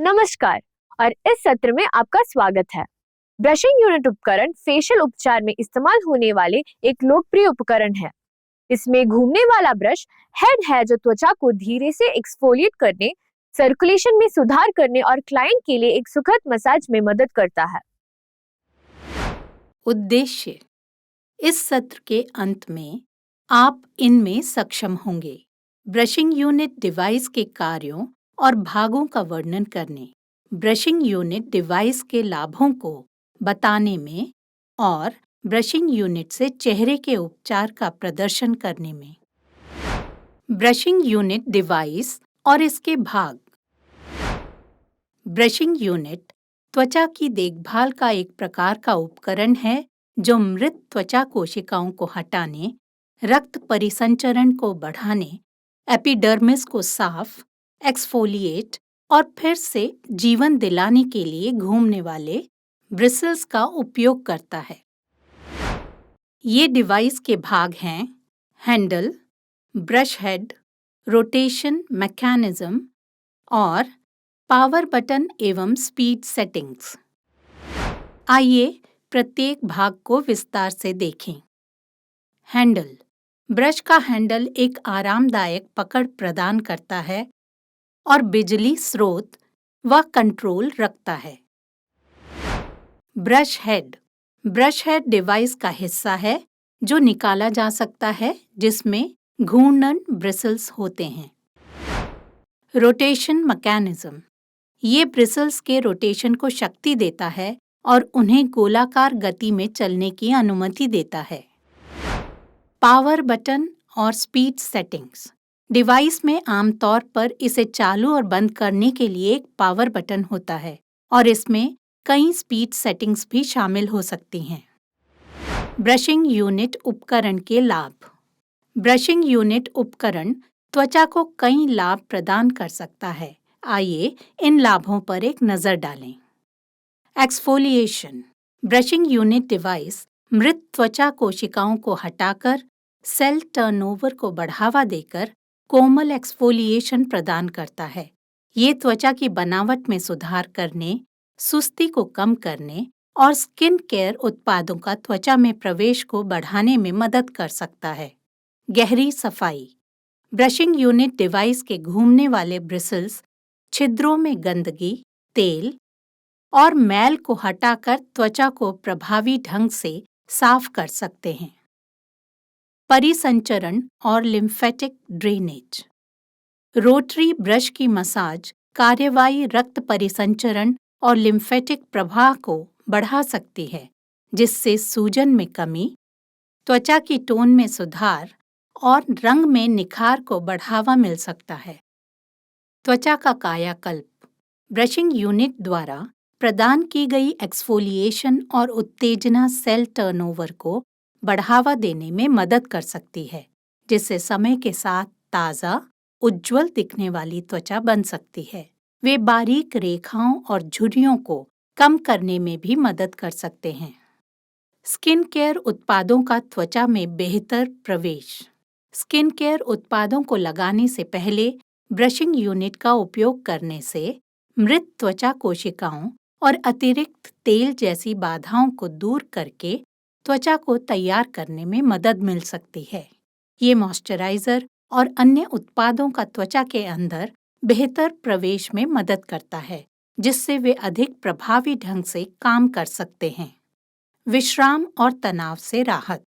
नमस्कार और इस सत्र में आपका स्वागत है। ब्रशिंग यूनिट उपकरण फेशियल उपचार में इस्तेमाल होने वाले एक लोकप्रिय उपकरण है। इसमें घूमने वाला ब्रश हेड है जो त्वचा को धीरे से एक्सफोलिएट करने, सर्कुलेशन में सुधार करने और क्लाइंट के लिए एक सुखद मसाज में मदद करता है। उद्देश्य: इस सत्र के अंत में आप इनमें सक्षम होंगे: ब्रशिंग यूनिट डिवाइस के कार्यों और भागों का वर्णन करने, ब्रशिंग यूनिट डिवाइस के लाभों को बताने में और ब्रशिंग यूनिट से चेहरे के उपचार का प्रदर्शन करने में। ब्रशिंग यूनिट डिवाइस और इसके भाग। ब्रशिंग यूनिट त्वचा की देखभाल का एक प्रकार का उपकरण है जो मृत त्वचा कोशिकाओं को हटाने, रक्त परिसंचरण को बढ़ाने, एपिडर्मिस को साफ, एक्सफोलिएट और फिर से जीवन दिलाने के लिए घूमने वाले ब्रिसल्स का उपयोग करता है। ये डिवाइस के भाग हैं: handle, brush head, rotation mechanism और पावर बटन एवं स्पीड सेटिंग्स। आइए प्रत्येक भाग को विस्तार से देखें। हैंडल: ब्रश का हैंडल एक आरामदायक पकड़ प्रदान करता है और बिजली स्रोत व कंट्रोल रखता है। Brush head: brush head device का हिस्सा है जो निकाला जा सकता है, जिसमें घूर्णन ब्रिसल्स होते हैं। रोटेशन मैकेनिज्म: ये ब्रिसल्स के रोटेशन को शक्ति देता है और उन्हें गोलाकार गति में चलने की अनुमति देता है। पावर बटन और स्पीड सेटिंग्स: डिवाइस में आमतौर पर इसे चालू और बंद करने के लिए एक पावर बटन होता है और इसमें कई स्पीड सेटिंग्स भी शामिल हो सकती हैं। ब्रशिंग यूनिट उपकरण के लाभ। ब्रशिंग यूनिट उपकरण त्वचा को कई लाभ प्रदान कर सकता है। आइए इन लाभों पर एक नज़र डालें। एक्सफोलिएशन: ब्रशिंग यूनिट डिवाइस मृत त्वचा कोशिकाओं को हटाकर सेल टर्नओवर को बढ़ावा देकर कोमल एक्सफोलिएशन प्रदान करता है। ये त्वचा की बनावट में सुधार करने, सुस्ती को कम करने और स्किन केयर उत्पादों का त्वचा में प्रवेश को बढ़ाने में मदद कर सकता है। गहरी सफाई: ब्रशिंग यूनिट डिवाइस के घूमने वाले ब्रिसल्स छिद्रों में गंदगी, तेल और मैल को हटाकर त्वचा को प्रभावी ढंग से साफ कर सकते हैं। परिसंचरण और लिम्फेटिक ड्रेनेज: रोटरी ब्रश की मसाज कार्यवाही रक्त परिसंचरण और लिम्फेटिक प्रवाह को बढ़ा सकती है, जिससे सूजन में कमी, त्वचा की टोन में सुधार और रंग में निखार को बढ़ावा मिल सकता है। त्वचा का कायाकल्प: ब्रशिंग यूनिट द्वारा प्रदान की गई एक्सफोलिएशन और उत्तेजना सेल टर्नओवर को बढ़ावा देने में मदद कर सकती है, जिससे समय के साथ ताज़ा, उज्ज्वल दिखने वाली त्वचा बन सकती है। वे बारीक रेखाओं और झुर्रियों को कम करने में भी मदद कर सकते हैं। स्किन केयर उत्पादों का त्वचा में बेहतर प्रवेश: स्किन केयर उत्पादों को लगाने से पहले ब्रशिंग यूनिट का उपयोग करने से मृत त्वचा कोशिकाओं और अतिरिक्त तेल जैसी बाधाओं को दूर करके त्वचा को तैयार करने में मदद मिल सकती है। ये मॉइस्चराइज़र और अन्य उत्पादों का त्वचा के अंदर बेहतर प्रवेश में मदद करता है, जिससे वे अधिक प्रभावी ढंग से काम कर सकते हैं। विश्राम और तनाव से राहत: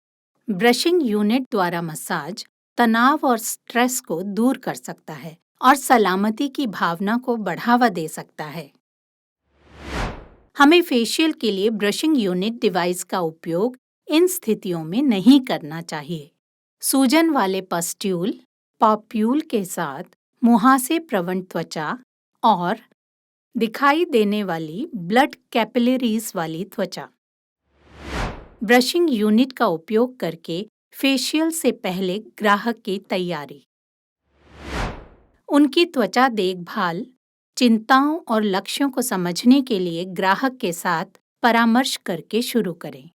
ब्रशिंग यूनिट द्वारा मसाज तनाव और स्ट्रेस को दूर कर सकता है और सलामती की भावना को बढ़ावा दे सकता है। हमें फेशियल के लिए ब्रशिंग यूनिट डिवाइस का उपयोग इन स्थितियों में नहीं करना चाहिए: सूजन वाले पस्ट्यूल, पॉप्यूल के साथ मुहासे प्रवण त्वचा और दिखाई देने वाली ब्लड कैपिलरीज वाली त्वचा। ब्रशिंग यूनिट का उपयोग करके फेशियल से पहले ग्राहक की तैयारी। उनकी त्वचा देखभाल चिंताओं और लक्ष्यों को समझने के लिए ग्राहक के साथ परामर्श करके शुरू करें।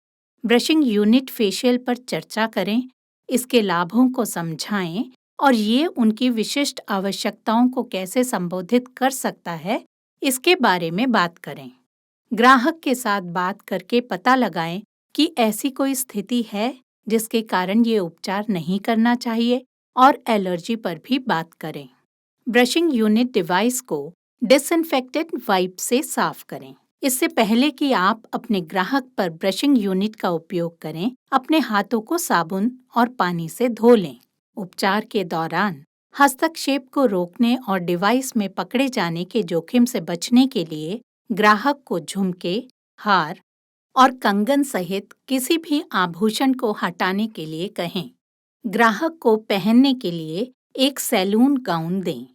ब्रशिंग यूनिट फेशियल पर चर्चा करें, इसके लाभों को समझाएं और ये उनकी विशिष्ट आवश्यकताओं को कैसे संबोधित कर सकता है, इसके बारे में बात करें। ग्राहक के साथ बात करके पता लगाएं कि ऐसी कोई स्थिति है जिसके कारण ये उपचार नहीं करना चाहिए, और एलर्जी पर भी बात करें। ब्रशिंग यूनिट डिवाइस को डिसइंफेक्टेंट वाइप से साफ करें। इससे पहले कि आप अपने ग्राहक पर ब्रशिंग यूनिट का उपयोग करें, अपने हाथों को साबुन और पानी से धो लें। उपचार के दौरान हस्तक्षेप को रोकने और डिवाइस में पकड़े जाने के जोखिम से बचने के लिए ग्राहक को झुमके, हार और कंगन सहित किसी भी आभूषण को हटाने के लिए कहें। ग्राहक को पहनने के लिए एक सैलून गाउन दें।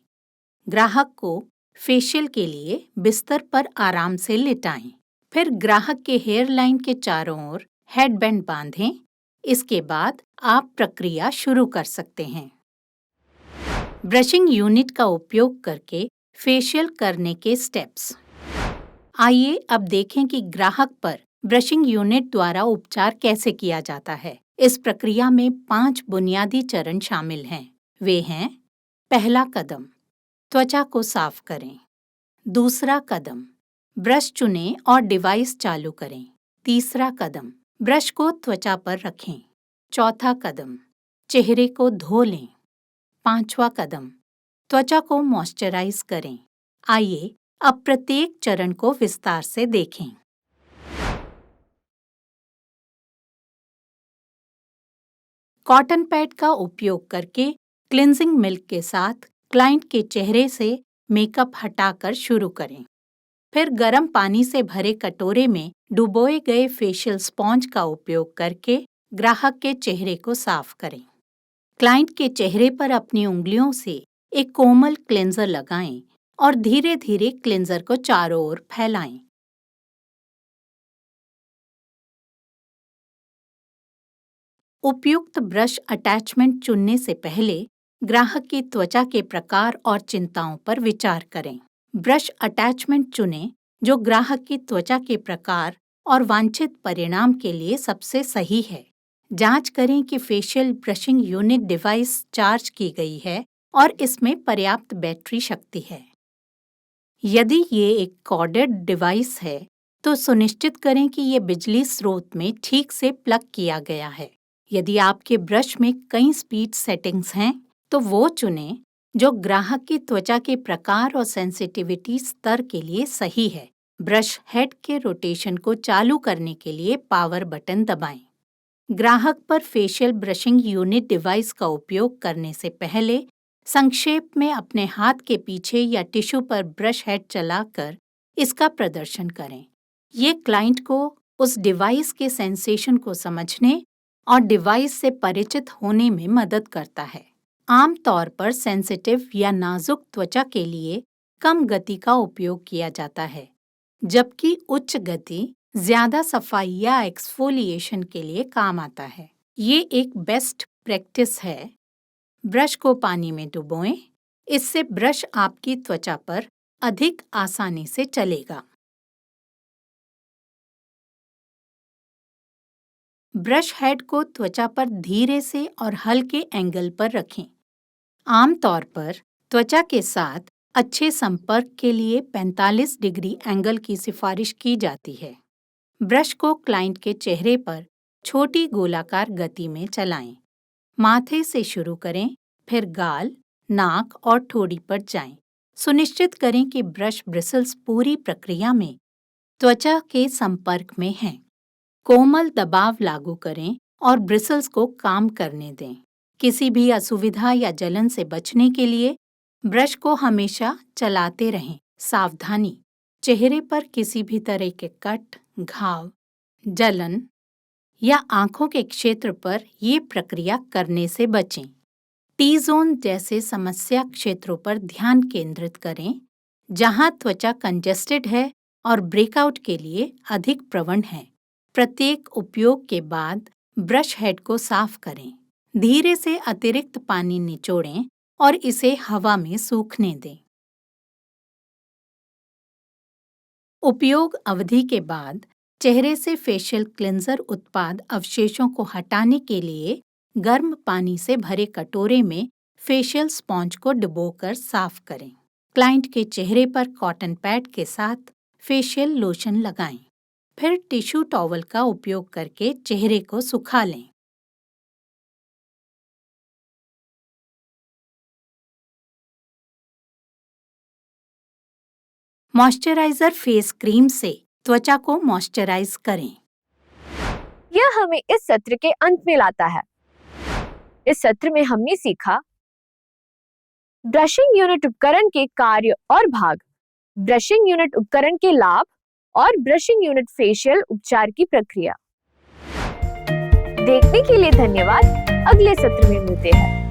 ग्राहक को फेशियल के लिए बिस्तर पर आराम से लिटाएं। फिर ग्राहक के हेयर लाइन के चारों ओर हेडबैंड बांधें। इसके बाद आप प्रक्रिया शुरू कर सकते हैं। ब्रशिंग यूनिट का उपयोग करके फेशियल करने के स्टेप्स। आइए अब देखें कि ग्राहक पर ब्रशिंग यूनिट द्वारा उपचार कैसे किया जाता है। इस प्रक्रिया में 5 बुनियादी चरण शामिल हैं। वे हैं: पहला कदम, त्वचा को साफ करें। दूसरा कदम, ब्रश चुनें और डिवाइस चालू करें। तीसरा कदम, ब्रश को त्वचा पर रखें। चौथा कदम, चेहरे को धो लें। पांचवा कदम, त्वचा को मॉइस्चराइज करें। आइए अब प्रत्येक चरण को विस्तार से देखें। कॉटन पैड का उपयोग करके क्लिनजिंग मिल्क के साथ क्लाइंट के चेहरे से मेकअप हटाकर शुरू करें। फिर गर्म पानी से भरे कटोरे में डुबोए गए फेशियल स्पॉन्ज का उपयोग करके ग्राहक के चेहरे को साफ करें। क्लाइंट के चेहरे पर अपनी उंगलियों से एक कोमल क्लेंजर लगाएं और धीरे धीरे क्लेंजर को चारों ओर फैलाएं। उपयुक्त ब्रश अटैचमेंट चुनने से पहले ग्राहक की त्वचा के प्रकार और चिंताओं पर विचार करें। ब्रश अटैचमेंट चुनें जो ग्राहक की त्वचा के प्रकार और वांछित परिणाम के लिए सबसे सही है। जांच करें कि facial brushing unit device charge की गई है और इसमें पर्याप्त बैटरी शक्ति है। यदि ये एक कॉर्डेड डिवाइस है तो सुनिश्चित करें कि ये बिजली स्रोत में ठीक से प्लग किया गया है। यदि आपके ब्रश में कई स्पीड सेटिंग्स हैं तो वो चुनें जो ग्राहक की त्वचा के प्रकार और सेंसिटिविटी स्तर के लिए सही है। ब्रश हेड के रोटेशन को चालू करने के लिए पावर बटन दबाएं। ग्राहक पर फेशियल ब्रशिंग यूनिट डिवाइस का उपयोग करने से पहले संक्षेप में अपने हाथ के पीछे या टिश्यू पर ब्रश हेड चलाकर इसका प्रदर्शन करें। ये क्लाइंट को उस डिवाइस के सेंसेशन को समझने और डिवाइस से परिचित होने में मदद करता है। आमतौर पर सेंसिटिव या नाजुक त्वचा के लिए कम गति का उपयोग किया जाता है, जबकि उच्च गति ज्यादा सफाई या एक्सफोलिएशन के लिए काम आता है। ये एक बेस्ट प्रैक्टिस है। ब्रश को पानी में डुबोएं, इससे ब्रश आपकी त्वचा पर अधिक आसानी से चलेगा। ब्रश हेड को त्वचा पर धीरे से और हल्के एंगल पर रखें। आमतौर पर त्वचा के साथ अच्छे संपर्क के लिए 45 डिग्री एंगल की सिफारिश की जाती है। ब्रश को क्लाइंट के चेहरे पर छोटी गोलाकार गति में चलाएं। माथे से शुरू करें, फिर गाल, नाक और ठोड़ी पर जाएं। सुनिश्चित करें कि ब्रश ब्रिसल्स पूरी प्रक्रिया में त्वचा के संपर्क में हैं। कोमल दबाव लागू करें और ब्रिसल्स को काम करने दें। किसी भी असुविधा या जलन से बचने के लिए ब्रश को हमेशा चलाते रहें। सावधानी, चेहरे पर किसी भी तरह के कट, घाव, जलन या आंखों के क्षेत्र पर ये प्रक्रिया करने से बचें। टी-जोन जैसे समस्या क्षेत्रों पर ध्यान केंद्रित करें, जहां त्वचा कंजेस्टेड है और ब्रेकआउट के लिए अधिक प्रवण है। प्रत्येक उपयोग के बाद ब्रश हेड को साफ करें। धीरे से अतिरिक्त पानी निचोड़ें और इसे हवा में सूखने दें। उपयोग अवधि के बाद चेहरे से फेशियल क्लिंजर उत्पाद अवशेषों को हटाने के लिए गर्म पानी से भरे कटोरे में फेशियल स्पॉन्ज को डुबोकर साफ करें। क्लाइंट के चेहरे पर कॉटन पैड के साथ फेशियल लोशन लगाएं। फिर टिश्यू टॉवल का उपयोग करके चेहरे को सुखा लें। मॉइस्चराइजर फेस क्रीम से त्वचा को मॉइस्चराइज करें। यह हमें इस सत्र के अंत में लाता है। इस सत्र में हमने सीखा ब्रशिंग यूनिट उपकरण के कार्य और भाग, ब्रशिंग यूनिट उपकरण के लाभ और ब्रशिंग यूनिट फेशियल उपचार की प्रक्रिया। देखने के लिए धन्यवाद। अगले सत्र में मिलते हैं।